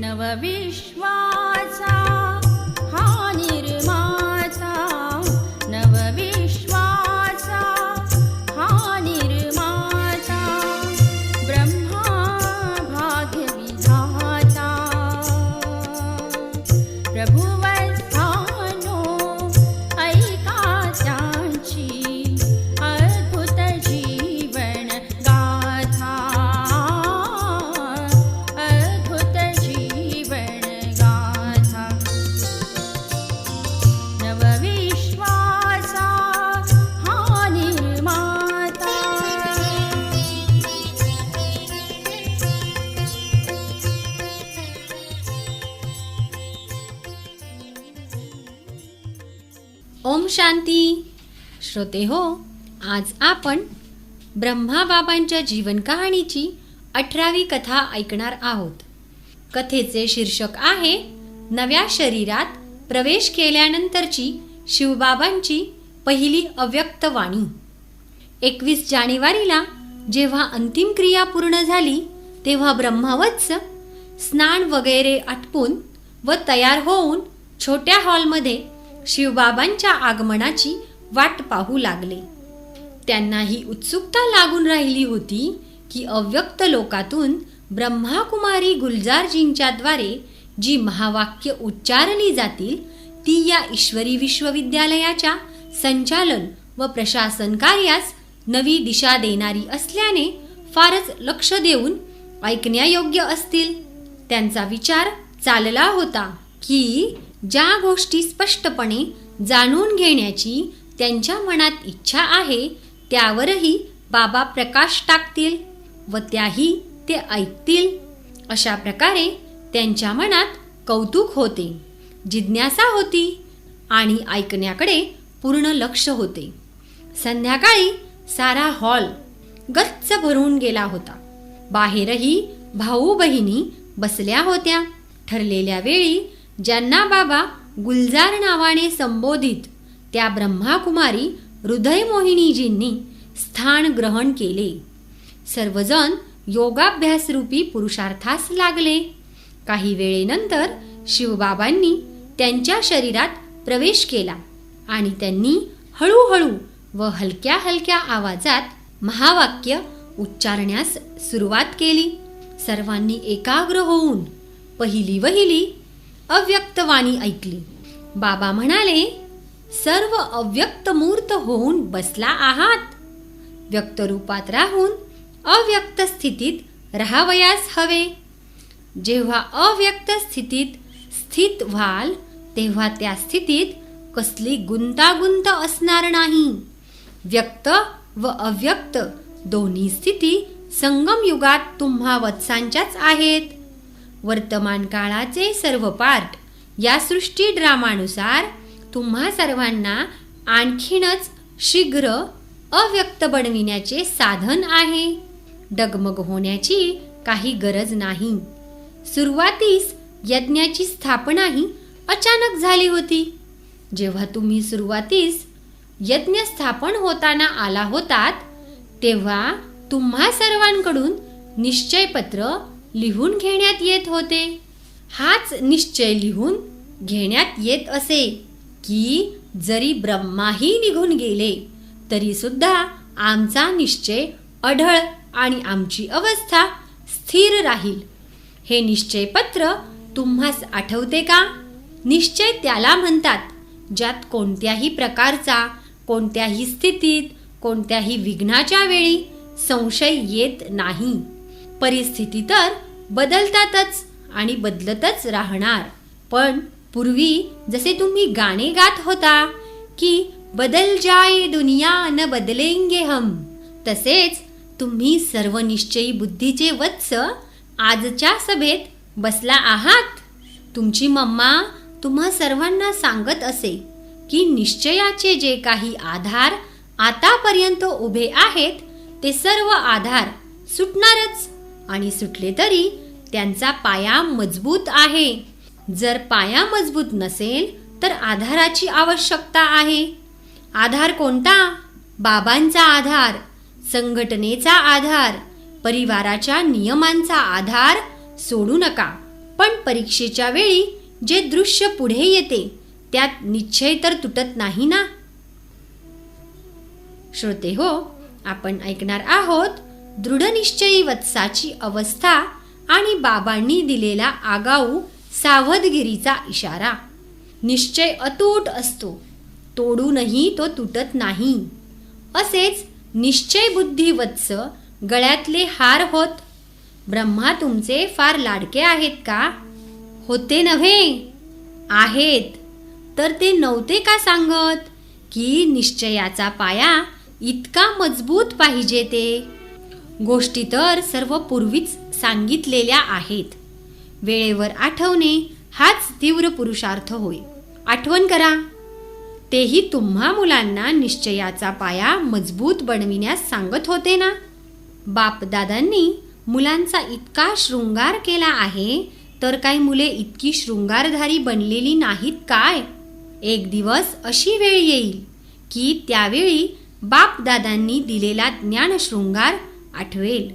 नवविश्वाचा हा निर्माता, नवविश्वाचा हा निर्माता, ब्रह्मा भाग्यविधाता, प्रभुवस्थानो ऐका त्यांची अद्भुत जीवन गाथा, अद्भुत जीवन गाथा. नवविश्वाचा हा निर्माता. ओम शांती. श्रोते हो, आज आपण ब्रह्माबाबांच्या जीवन कहाणीची 18वी कथा ऐकणार आहोत. कथेचे शीर्षक आहे नव्या शरीरात प्रवेश केल्यानंतरची शिवबाबांची पहिली अव्यक्त वाणी. 21 जानेवारीला जेव्हा अंतिम क्रिया पूर्ण झाली तेव्हा ब्रह्मवत्स स्नान वगैरे आटपून व तयार होऊन छोट्या हॉलमध्ये शिवबाबांच्या आगमनाची वाट पाहू लागले. त्यांनाही उत्सुकता लागून राहिली होती की अव्यक्त लोकातून ब्रह्माकुमारी गुलजारजींच्या द्वारे जी महावाक्य उच्चारली जातील ती या ईश्वरी विश्वविद्यालयाच्या संचालन व प्रशासन कार्यास नवी दिशा देणारी असल्याने फारच लक्ष देऊन ऐकण्यायोग्य असतील. त्यांचा विचार चालला होता की ज्या गोष्टी स्पष्टपणे जाणून घेण्याची त्यांच्या मनात इच्छा आहे त्यावरही बाबा प्रकाश टाकतील व त्याही ते ऐकतील. अशा प्रकारे त्यांच्या मनात कौतुक होते, जिज्ञासा होती आणि ऐकण्याकडे पूर्ण लक्ष होते. संध्याकाळी सारा हॉल गच्च भरून गेला होता. बाहेरही भाऊ बहिणी बसल्या होत्या. ठरलेल्या वेळी ज्यांना बाबा गुलजार नावाने संबोधित त्या ब्रह्माकुमारी हृदयमोहिनीजींनी स्थान ग्रहण केले. सर्वजण योगाभ्यासरूपी पुरुषार्थास लागले. काही वेळेनंतर शिवबाबांनी त्यांच्या शरीरात प्रवेश केला आणि त्यांनी हळूहळू व हलक्या हलक्या आवाजात महावाक्य उच्चारण्यास सुरुवात केली. सर्वांनी एकाग्र होऊन पहिली वहिली अव्यक्तवाणी ऐकली. बाबा म्हणाले, सर्व अव्यक्त मूर्त होऊन बसला आहात. व्यक्त रूपात राहून अव्यक्त स्थितीत राहावयास हवे. जेव्हा अव्यक्त स्थितीत स्थित व्हाल तेव्हा त्या स्थितीत कसली गुंतागुंत असणार नाही. व्यक्त व अव्यक्त दोन्ही स्थिती संगम युगात तुम्हा वत्सांच्याच आहेत. वर्तमान काळाचे सर्व पार्ट या सृष्टी ड्रामानुसार तुम्हा सर्वांना आणखीनच शीघ्र अव्यक्त बनविण्याचे साधन आहे. डगमग होण्याची काही गरज नाही. सुरुवातीस यज्ञाची स्थापनाही अचानक झाली होती. जेव्हा तुम्ही सुरुवातीस यज्ञ स्थापन होताना आला होतात तेव्हा तुम्हा सर्वांकडून निश्चयपत्र लिहून घेण्यात येत होते. हाच निश्चय लिहून घेण्यात येत असे की जरी ब्रह्माही निघून गेले तरी सुद्धा आमचा निश्चय अढळ आणि आमची अवस्था स्थिर राहील. हे निश्चयपत्र तुम्हास आठवते का? निश्चय त्याला म्हणतात ज्यात कोणत्याही प्रकारचा, कोणत्याही स्थितीत, कोणत्याही विघ्नाच्या वेळी संशय येत नाही. परिस्थिती तर बदलतातच आणि बदलतच राहणार. पण पूर्वी जसे तुम्ही गाणे गात होता की बदल जाए दुनिया न बदलेंगे हम, तसेच तुम्ही सर्व निश्चयी बुद्धीचे वत्स आजच्या सभेत बसला आहात. तुमची मम्मा तुम्हा सर्वांना सांगत असे की निश्चयाचे जे काही आधार आतापर्यंत उभे आहेत ते सर्व आधार सुटणारच आणि सुटले तरी त्यांचा पाया मजबूत आहे. जर पाया मजबूत नसेल तर आधाराची आवश्यकता आहे. आधार कोणता? बाबांचा आधार, संघटनेचा आधार, परिवाराच्या नियमांचा आधार सोडू नका. पण परीक्षेच्या वेळी जे दृश्य पुढे येते त्यात निश्चय तर तुटत नाही ना. श्रोते हो, आपण ऐकणार आहोत दृढनिश्चयी वत्साची अवस्था आणि बाबांनी दिलेला आगाऊ सावधगिरीचा इशारा. निश्चय अतूट असतो, तोडूनही तो तुटत नाही. असेच निश्चय बुद्धी वत्स गळ्यातले हार होत. ब्रह्मा तुमचे फार लाडके आहेत का? होते नव्हे, आहेत. तर ते नव्हते का सांगत की निश्चयाचा पाया इतका मजबूत पाहिजे ते? गोष्टी तर सर्व पूर्वीच सांगितलेल्या आहेत. वेळेवर आठवणे हाच तीव्र पुरुषार्थ होय. आठवण करा. तेही तुम्हा मुलांना निश्चयाचा पाया मजबूत बनविण्यास सांगत होते ना. बापदादांनी मुलांचा इतका शृंगार केला आहे, तर काही मुले इतकी शृंगारधारी बनलेली नाहीत काय? एक दिवस अशी वेळ येईल की त्यावेळी बापदादांनी दिलेला ज्ञानशृंगार आठवेल.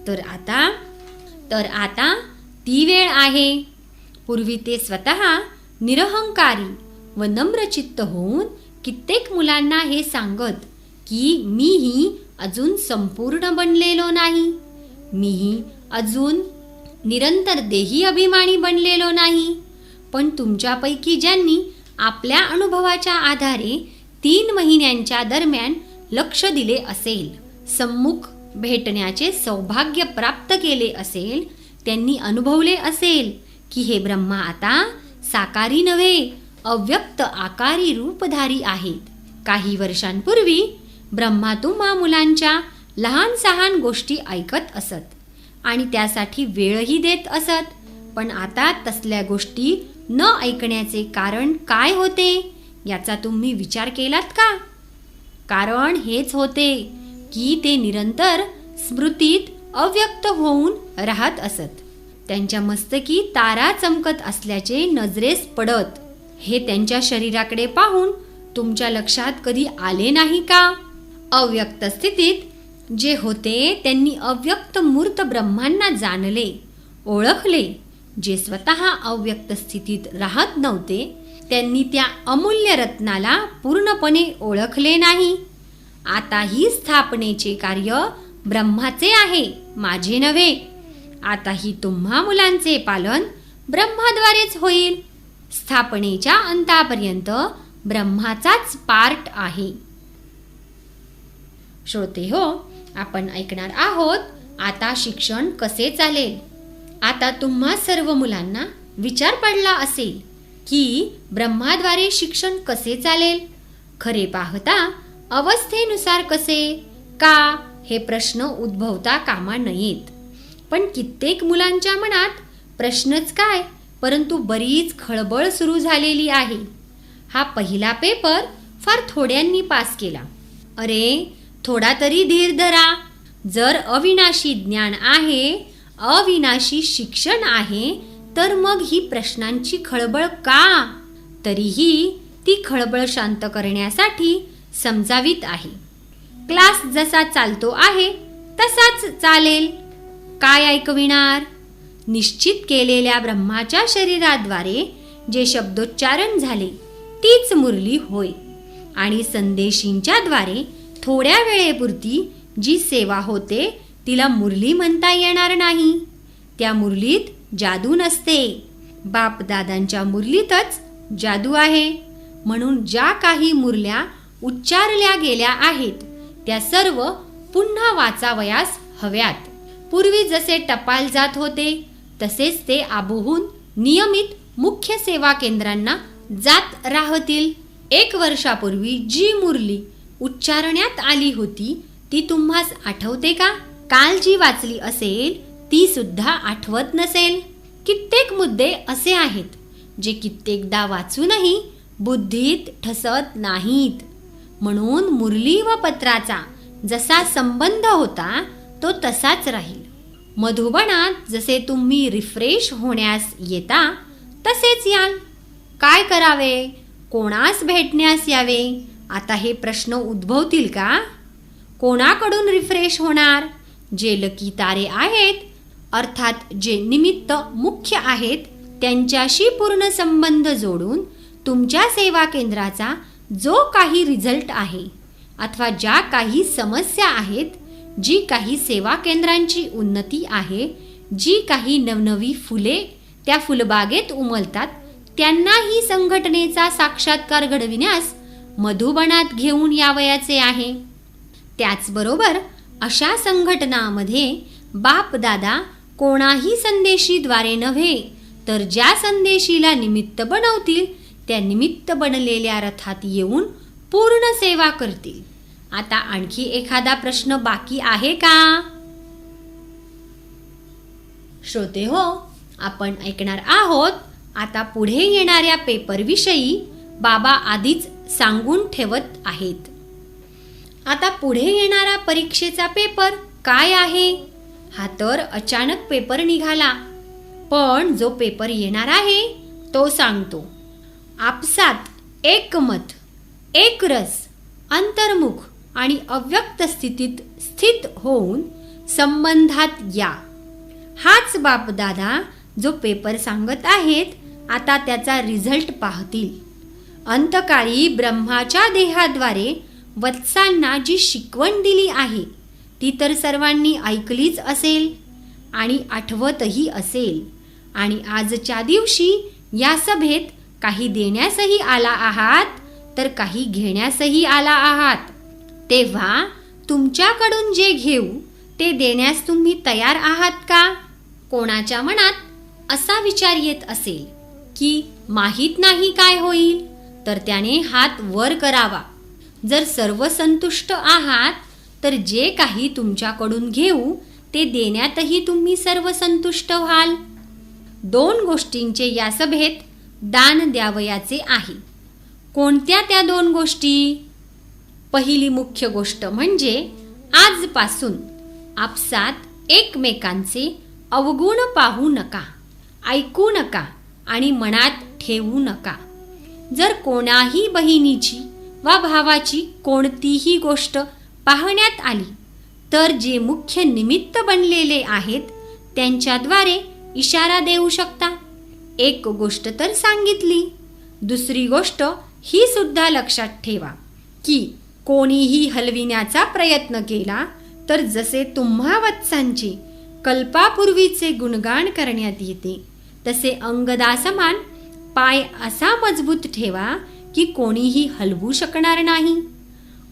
तर आता ती वेळ आहे. पूर्वी ते स्वतः निरहंकारी व नम्रचित्त होऊन कित्येक मुलांना हे सांगत की मीही अजून संपूर्ण बनलेलो नाही, मीही अजून निरंतर देही अभिमानी बनलेलो नाही. पण तुमच्यापैकी ज्यांनी आपल्या अनुभवाच्या आधारे 3 महिन्यांच्या दरम्यान लक्ष दिले असेल, सम्मुख भेटण्याचे सौभाग्य प्राप्त केले असेल, त्यांनी अनुभवले असेल की हे ब्रह्मा आता साकारी नव्हे, अव्यक्त आकारी रूपधारी आहेत. काही वर्षांपूर्वी ब्रह्मा तुम्हा मुलांच्या लहान सहान गोष्टी ऐकत असत आणि त्यासाठी वेळही देत असत. पण आता तसल्या गोष्टी न ऐकण्याचे कारण काय होते याचा तुम्ही विचार केलात का? कारण हेच होते की ते निरंतर स्मृतीत अव्यक्त होऊन राहत असत. त्यांच्या मस्तकी तारा चमकत असल्याचे नजरेस पडत. हे त्यांच्या शरीराकडे पाहून तुमच्या लक्षात कधी आले नाही का? अव्यक्त स्थितीत जे होते त्यांनी अव्यक्त मूर्त ब्रह्मांना जाणले, ओळखले. जे स्वतः अव्यक्त स्थितीत राहत नव्हते त्यांनी त्या अमूल्य रत्नाला पूर्णपणे ओळखले नाही. आता ही स्थापनेचे कार्य ब्रह्माचे आहे, माझे नव्हे. आता ही तुम्हा मुलांचे पालन ब्रह्माद्वारेच होईल. स्थापनेच्या अंतापर्यंत ब्रह्माचाच पार्ट आहे. श्रोते हो, आपण ऐकणार आहोत आता शिक्षण कसे चालेल. आता तुम्हा सर्व मुलांना विचार पडला असेल की ब्रह्माद्वारे शिक्षण कसे चालेल. खरे पाहता अवस्थेनुसार कसे, का हे प्रश्न उद्भवता कामा नयेत. पण कित्येक मुलांच्या मनात प्रश्नच काय, परंतु बरीच खळबळ सुरू झालेली आहे. हा पहिला पेपर फार थोड्यांनी पास केला. अरे थोडा तरी धीर धरा. जर अविनाशी ज्ञान आहे, अविनाशी शिक्षण आहे, तर मग ही प्रश्नांची खळबळ का? तरीही ती खळबळ शांत करण्यासाठी समजावीत आहे. क्लास जसा चालतो आहे तसाच चालेल. काय ऐकविणार? निश्चित केलेल्या ब्रह्माच्या शरीराद्वारे जे शब्दोच्चारण झाले तीच मुरली होय. आणि संदेशींच्या द्वारे थोड्या वेळेपुरती जी सेवा होते तिला मुरली म्हणता येणार नाही. त्या मुरलीत जादू नसते. बापदादांच्या मुरलीतच जादू आहे. म्हणून ज्या काही मुरल्या उच्चारल्या गेल्या आहेत त्या सर्व पुन्हा वाचावयास हव्यात. पूर्वी जसे टपाल जात होते तसेच ते आबोहून नियमित मुख्य सेवा केंद्रांना जात राहतील. 1 वर्षापूर्वी जी मुरली उच्चारण्यात आली होती ती तुम्हास आठवते का? काल जी वाचली असेल ती सुद्धा आठवत नसेल. कित्येक मुद्दे असे आहेत जे कित्येकदा वाचूनही बुद्धीत ठसत नाहीत. म्हणून मुरली व पत्राचा जसा संबंध होता तो तसाच राहील. मधुबनात जसे तुम्ही रिफ्रेश होण्यास येता तसेच याल. काय करावे, कोणास भेटण्यास यावे, आता हे प्रश्न उद्भवतील का? कोणाकडून रिफ्रेश होणार? जे लकी तारे आहेत, अर्थात जे निमित्त मुख्य आहेत त्यांच्याशी पूर्ण संबंध जोडून तुमच्या सेवा केंद्राचा जो काही रिझल्ट आहे अथवा ज्या काही समस्या आहेत, जी काही सेवा केंद्रांची उन्नती आहे, जी काही नवनवी फुले त्या फुलबागेत उमलतात, त्यांनाही संघटनेचा साक्षात्कार घडविण्यास मधुबनात घेऊन यावयाचे आहे. त्याचबरोबर अशा संघटनामध्ये बापदादा कोणाही संदेशीद्वारे नव्हे, तर ज्या संदेशीला निमित्त बनवतील त्या निमित्त बनलेल्या रथात येऊन पूर्ण सेवा करतील. आता आणखी एखादा प्रश्न बाकी आहे का? श्रोते हो, आपण ऐकणार आहोत आता पुढे येणाऱ्या पेपरविषयी बाबा आधीच सांगून ठेवत आहेत. आता पुढे येणारा परीक्षेचा पेपर काय आहे? हा तर अचानक पेपर निघाला, पण जो पेपर येणार आहे तो सांगतो. आपसात एकमत, एकरस, अंतर्मुख आणि अव्यक्त स्थितीत स्थित होऊन संबंधात या. हाच बापदादा जो पेपर सांगत आहेत, आता त्याचा रिझल्ट पाहतील. अंतकाळी ब्रह्माच्या देहाद्वारे वत्सांना जी शिकवण दिली आहे ती तर सर्वांनी ऐकलीच असेल आणि आठवतही असेल. आणि आजच्या दिवशी या सभेत काही देण्यासही आला आहात, तर काही घेण्यासही आला आहात. तेव्हा तुमच्याकडून जे घेऊ ते देण्यास तुम्ही तयार आहात का? कोणाच्या मनात असा विचार येत असेल की माहीत नाही काय होईल, तर त्याने हात वर करावा. जर सर्व संतुष्ट आहात, तर जे काही तुमच्याकडून घेऊ ते देण्यातही तुम्ही सर्व संतुष्ट व्हाल. 2 गोष्टींचे या सभेत दान द्यावयाचे आहे. कोणत्या त्या 2 गोष्टी? पहिली मुख्य गोष्ट म्हणजे आजपासून आपसात एकमेकांचे अवगुण पाहू नका, ऐकू नका आणि मनात ठेवू नका. जर कोणाही बहिणीची वा भावाची कोणतीही गोष्ट पाहण्यात आली, तर जे मुख्य निमित्त बनलेले आहेत त्यांच्याद्वारे इशारा देऊ शकता. एक गोष्ट तर सांगितली. दुसरी गोष्ट ही सुद्धा लक्षात ठेवा की कोणीही हलविण्याचा प्रयत्न केला तर जसे तुम्हा वत्सांचे कल्पापूर्वीचे गुणगान करण्यात येते, तसे अंगदासमान पाय असा मजबूत ठेवा की कोणीही हलवू शकणार नाही.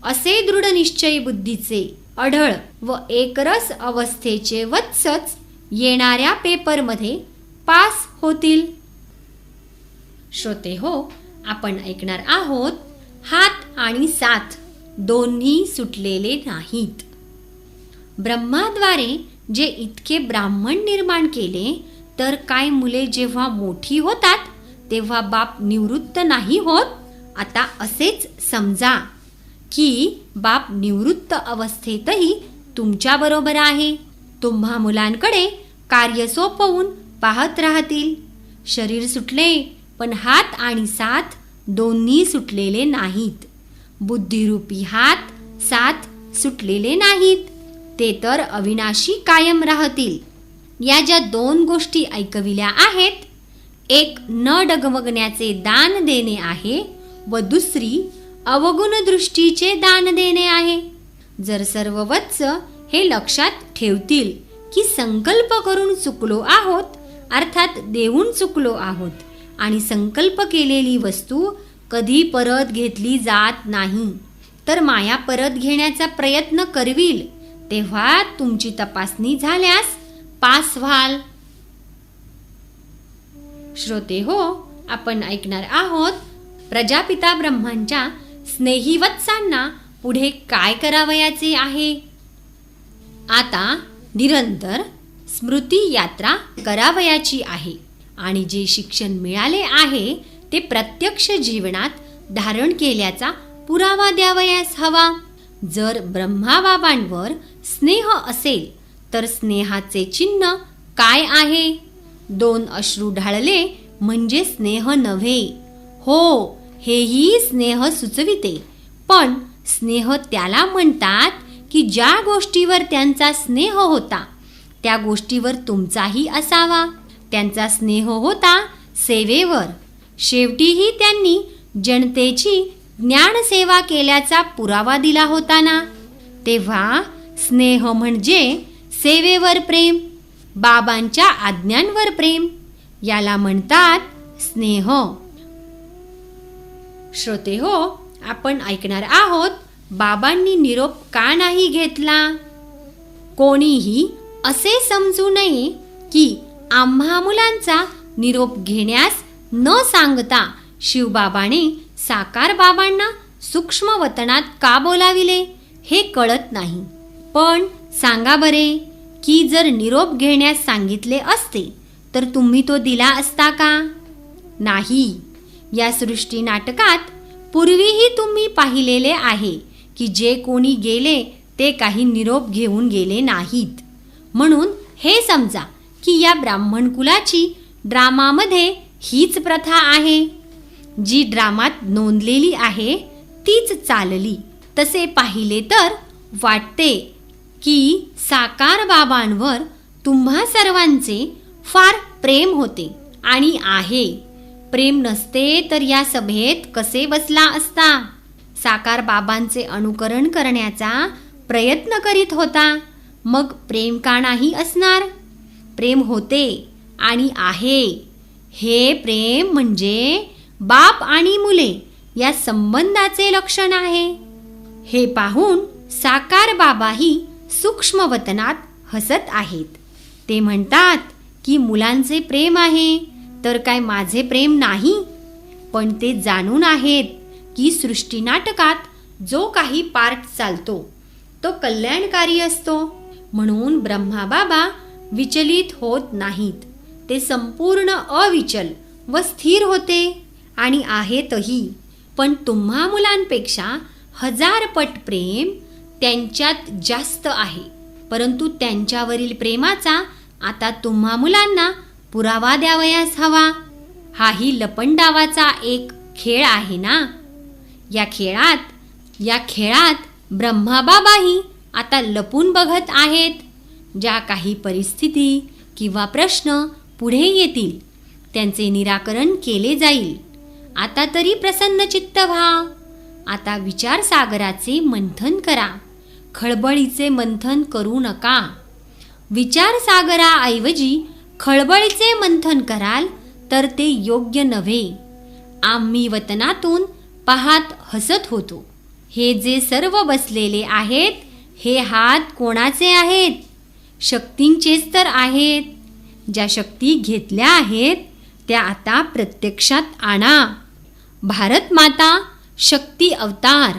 असे दृढ निश्चय बुद्धीचे अढळ व एकरस अवस्थेचे वत्सच येणाऱ्या पेपरमध्ये पास होतील. श्रोते हो, आपण ऐकणार आहोत हात आणि साथ दोन्ही सुटलेले नाहीत. ब्रह्माद्वारे जे इतके ब्राह्मण निर्माण केले, तर काय मुले जेव्हा मोठी होतात तेव्हा बाप निवृत्त नाही होत? आता असेच समजा की बाप निवृत्त अवस्थेतही तुमच्याबरोबर आहे. तुम्हा मुलांकडे कार्य सोपवून पाहत राहतील. शरीर सुटले, पण हात आणि साथ दोन्ही सुटलेले नाहीत. बुद्धिरूपी हात साथ सुटलेले नाहीत, ते तर अविनाशी कायम राहतील. या ज्या 2 गोष्टी ऐकविल्या आहेत, एक न डगमगण्याचे दान देणे आहे व दुसरी अवगुण दृष्टीचे दान देणे आहे. जर सर्व वत्स हे लक्षात ठेवतील की संकल्प करून चुकलो आहोत, अर्थात देऊन चुकलो आहोत, आणि संकल्प केलेली वस्तू कधी परत घेतली जात नाही, तर माया परत घेण्याचा प्रयत्न करवील, तेव्हा तुमची तपासणी झाल्यास पास व्हाल. श्रोते हो, आपण ऐकणार आहोत प्रजापिता ब्रह्मांच्या स्नेही वत्सांना पुढे काय करावयाचे आहे. आता निरंतर स्मृती यात्रा करावयाची आहे आणि जे शिक्षण मिळाले आहे ते प्रत्यक्ष जीवनात धारण केल्याचा पुरावा द्यावयास हवा. जर ब्रह्माबाबांवर स्नेह असेल तर स्नेहाचे चिन्ह काय आहे? 2 अश्रू ढाळले म्हणजे स्नेह नव्हे. हो, हेही स्नेह सुचविते, पण स्नेह त्याला म्हणतात की ज्या गोष्टीवर त्यांचा स्नेह होता त्या गोष्टीवर तुमचाही असावा. त्यांचा स्नेह होता सेवेवर. शेवटीही त्यांनी जनतेची ज्ञानसेवा केल्याचा पुरावा दिला होता ना. तेव्हा स्नेह म्हणजे सेवेवर प्रेम, बाबांच्या आज्ञांवर प्रेम, याला म्हणतात स्नेह. श्रोते हो, आपण ऐकणार आहोत बाबांनी निरोप का नाही घेतला. कोणीही असे समजू नये की आम्हा मुलांचा निरोप घेण्यास न सांगता शिवबाबाने साकार बाबांना सूक्ष्म वतनात का बोलाविले हे कळत नाही. पण सांगा बरे की जर निरोप घेण्यास सांगितले असते तर तुम्ही तो दिला असता का? नाही. या सृष्टी नाटकात पूर्वीही तुम्ही पाहिलेले आहे की जे कोणी गेले ते काही निरोप घेऊन गेले नाहीत. म्हणून हे समजा की या ब्राह्मण कुलाची ड्रामामध्ये हीच प्रथा आहे. जी ड्रामात नोंदलेली आहे तीच चालली. तसे पाहिले तर वाटते की साकार बाबांवर तुम्हा सर्वांचे फार प्रेम होते आणि आहे. प्रेम नसते तर या सभेत कसे बसला असता? साकार बाबांचे अनुकरण करण्याचा प्रयत्न करीत होता. मग प्रेम का नाही असणार? प्रेम होते आणि आहे. हे प्रेम म्हणजे बाप आणि मुले या संबंधाचे लक्षण आहे. हे पाहून साकार बाबाही सूक्ष्म वतनात हसत आहेत. ते म्हणतात की मुलांचे प्रेम आहे तर काय माझे प्रेम नाही? पण ते जाणून आहेत की सृष्टी नाटकात जो काही पार्ट चालतो तो कल्याणकारी असतो. म्हणून ब्रह्मा बाबा विचलित होत नाहीत. ते संपूर्ण अविचल व स्थिर होते आणि आहेतही. पण तुम्हा मुलांपेक्षा 1000 पट प्रेम त्यांच्यात जास्त आहे. परंतु त्यांच्यावरील प्रेमाचा आता तुम्हा मुलांना पुरावा द्यावयास हवा. हाही लपंडावाचा एक खेळ आहे ना. या खेळात ब्रह्माबाबाही आता लपून बघत आहेत. ज्या काही परिस्थिती किंवा प्रश्न पुढे येतील त्यांचे निराकरण केले जाईल. आता तरी प्रसन्न चित्त व्हा. आता विचारसागराचे मंथन करा. खळबळीचे मंथन करू नका. विचारसागराऐवजी खळबळीचे मंथन कराल तर ते योग्य नव्हे. आम्ही वतनातून पाहात हसत होतो. हे जे सर्व बसलेले आहेत हे हात कोणाचे आहेत? शक्तींचेच तर आहेत. ज्या शक्ती घेतल्या आहेत त्या आता प्रत्यक्षात आणा. भारत माता शक्ती अवतार.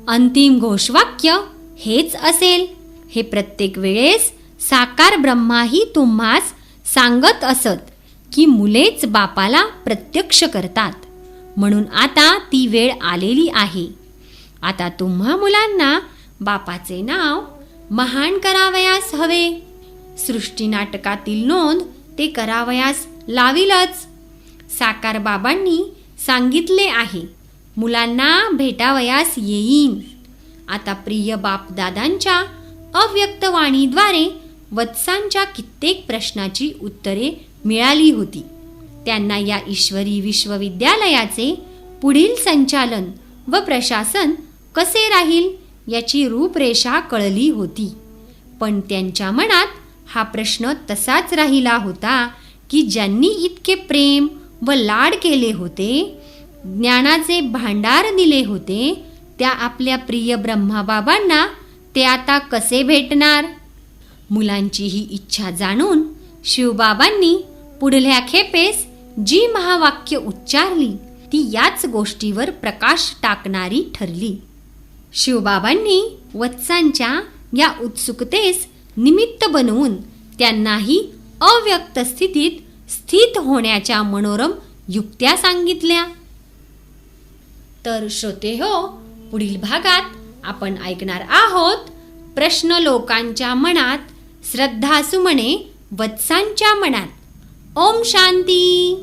अंतिम घोषवाक्य हेच असेल. हे प्रत्येक वेळेस साकार ब्रह्माही तुम्हास सांगत असत की मुलेच बापाला प्रत्यक्ष करतात. म्हणून आता ती वेळ आलेली आहे. आता तुम्हा मुलांना बापाचे नाव महान करावयास हवे. सृष्टी नाटकातील नोंद ते करावयास लाविलच. साकार बाबांनी सांगितले आहे मुलांना भेटावयास येईन. आता प्रिय बापदादांच्या अव्यक्त वाणीद्वारे वत्सांच्या कित्येक प्रश्नाची उत्तरे मिळाली होती. त्यांना या ईश्वरी विश्वविद्यालयाचे पुढील संचालन व प्रशासन कसे राहील याची रूपरेषा कळली होती. पण त्यांच्या मनात हा प्रश्न तसाच राहिला होता की ज्यांनी इतके प्रेम व लाड केले होते, ज्ञानाचे भांडार दिले होते, त्या आपल्या प्रिय ब्रह्माबाबांना ते आता कसे भेटणार? मुलांची ही इच्छा जाणून शिवबाबांनी पुढल्या खेपेस जी महावाक्य उच्चारली ती याच गोष्टीवर प्रकाश टाकणारी ठरली. शिवबाबांनी वत्सांच्या या उत्सुकतेस निमित्त बनवून त्यांनाही अव्यक्त स्थितीत स्थित होण्याच्या मनोरम युक्त्या सांगितल्या. तर श्रोते हो, पुढील भागात आपण ऐकणार आहोत प्रश्न लोकांच्या मनात, श्रद्धा सुमने वत्सांच्या मनात. ओम शांती.